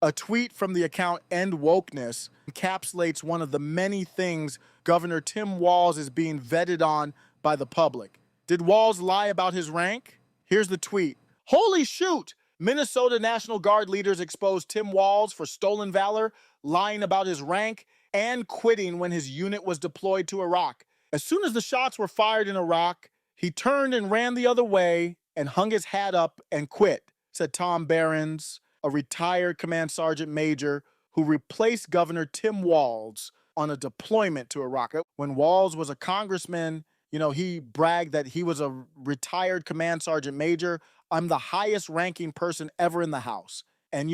A tweet from the account End Wokeness encapsulates one of the many things Governor Tim Walz is being vetted on by the public. Did Walz lie about his rank? Here's the tweet. Holy shoot! Minnesota National Guard leaders exposed Tim Walz for stolen valor, lying about his rank, and quitting when his unit was deployed to Iraq. As soon as the shots were fired in Iraq, he turned and ran the other way and hung his hat up and quit, said Tom Behrens, a retired command sergeant major who replaced Governor Tim Walz on a deployment to Iraq. When Walz was a congressman, he bragged that he was a retired command sergeant major. I'm the highest ranking person ever in the House. And,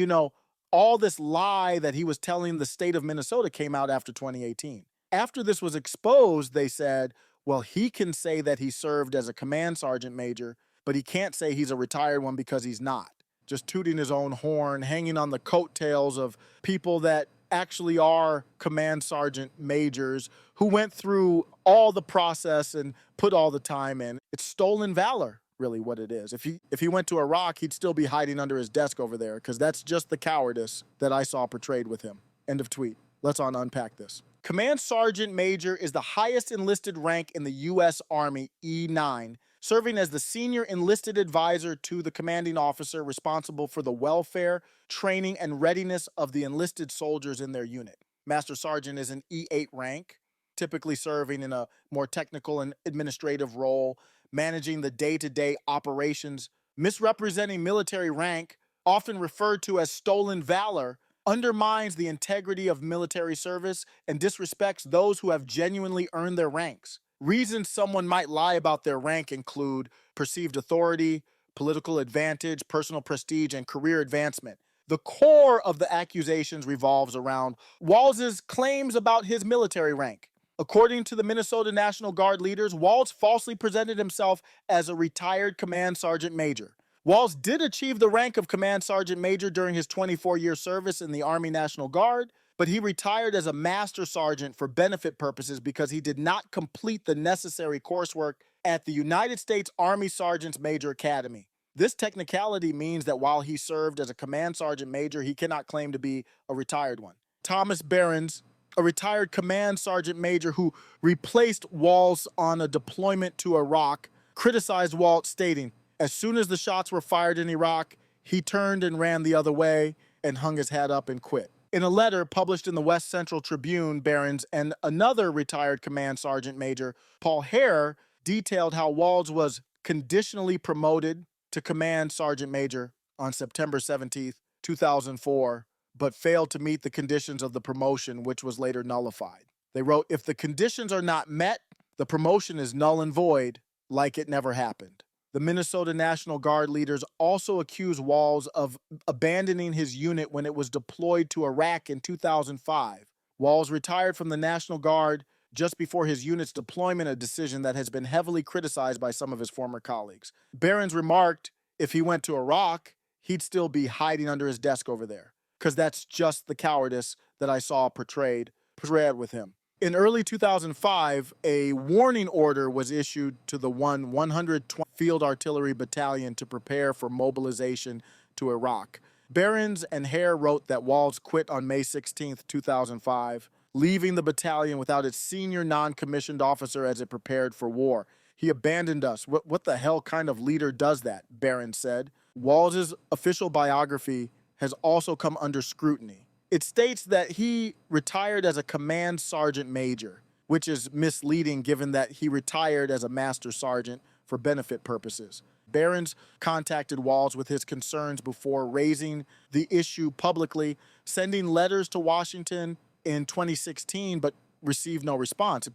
all this lie that he was telling the state of Minnesota came out after 2018. After this was exposed, they said, well, he can say that he served as a command sergeant major, but he can't say he's a retired one because he's not. Just tooting his own horn, hanging on the coattails of people that actually are command sergeant majors who went through all the process and put all the time in. It's stolen valor, really what it is. If he went to Iraq, he'd still be hiding under his desk over there, because that's just the cowardice that I saw portrayed with him. End of tweet. Let's unpack this. Command Sergeant Major is the highest enlisted rank in the U.S. Army, E9, serving as the senior enlisted advisor to the commanding officer responsible for the welfare, training, and readiness of the enlisted soldiers in their unit. Master Sergeant is an E8 rank, typically serving in a more technical and administrative role, managing the day-to-day operations. Misrepresenting military rank, often referred to as stolen valor, undermines the integrity of military service and disrespects those who have genuinely earned their ranks. Reasons someone might lie about their rank include perceived authority, political advantage, personal prestige, and career advancement. The core of the accusations revolves around Walz's claims about his military rank. According to the Minnesota National Guard leaders, Walz falsely presented himself as a retired command sergeant major. Walz did achieve the rank of command sergeant major during his 24-year service in the Army National Guard, but he retired as a master sergeant for benefit purposes because he did not complete the necessary coursework at the United States Army Sergeants Major Academy. This technicality means that while he served as a command sergeant major, he cannot claim to be a retired one. Thomas Behrens, a retired command sergeant major who replaced Walz on a deployment to Iraq, criticized Walz, stating, as soon as the shots were fired in Iraq, he turned and ran the other way and hung his hat up and quit. In a letter published in the West Central Tribune, Behrens and another retired command sergeant major, Paul Hare, detailed how Walz was conditionally promoted to command sergeant major on September 17, 2004, but failed to meet the conditions of the promotion, which was later nullified. They wrote, if the conditions are not met, the promotion is null and void, like it never happened. The Minnesota National Guard leaders also accused Walz of abandoning his unit when it was deployed to Iraq in 2005. Walz retired from the National Guard just before his unit's deployment, a decision that has been heavily criticized by some of his former colleagues. Behrens remarked if he went to Iraq, he'd still be hiding under his desk over there, because that's just the cowardice that I saw portrayed with him. In early 2005, a warning order was issued to the 120th Field Artillery Battalion to prepare for mobilization to Iraq. Behrens and Hare wrote that Walz quit on May 16, 2005, leaving the battalion without its senior non-commissioned officer as it prepared for war. He abandoned us. What the hell kind of leader does that? Behrens said. Walz's official biography has also come under scrutiny. It states that he retired as a command sergeant major, which is misleading given that he retired as a master sergeant for benefit purposes. Behrens contacted Walz with his concerns before raising the issue publicly, sending letters to Washington in 2016, but received no response.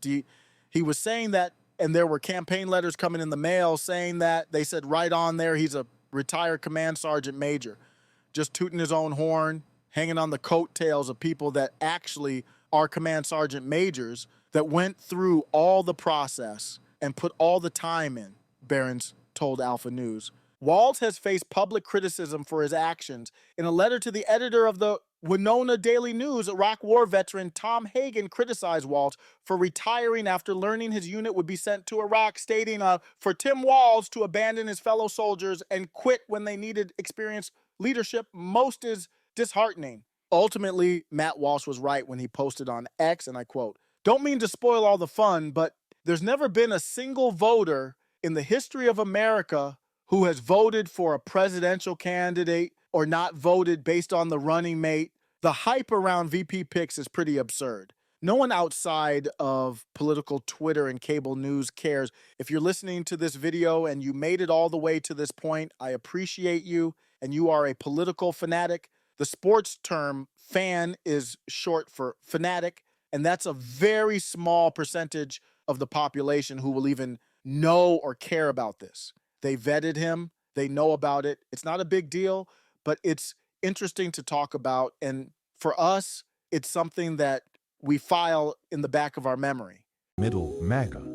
He was saying that, and there were campaign letters coming in the mail saying that, they said right on there he's a retired command sergeant major, just tooting his own horn, hanging on the coattails of people that actually are command sergeant majors that went through all the process and put all the time in, Behrens told Alpha News. Walz has faced public criticism for his actions. In a letter to the editor of the Winona Daily News, Iraq War veteran Tom Hagen criticized Walz for retiring after learning his unit would be sent to Iraq, stating, for Tim Walz to abandon his fellow soldiers and quit when they needed experienced leadership most is disheartening. Ultimately, Matt Walsh was right when he posted on X, and I quote, "Don't mean to spoil all the fun, but there's never been a single voter in the history of America who has voted for a presidential candidate or not voted based on the running mate. The hype around VP picks is pretty absurd. No one outside of political Twitter and cable news cares. If you're listening to this video and you made it all the way to this point, I appreciate you, and you are a political fanatic. The sports term fan is short for fanatic, and that's a very small percentage of the population who will even know or care about this. They vetted him, they know about it. It's not a big deal, but it's interesting to talk about. And for us, it's something that we file in the back of our memory. Middle MAGA.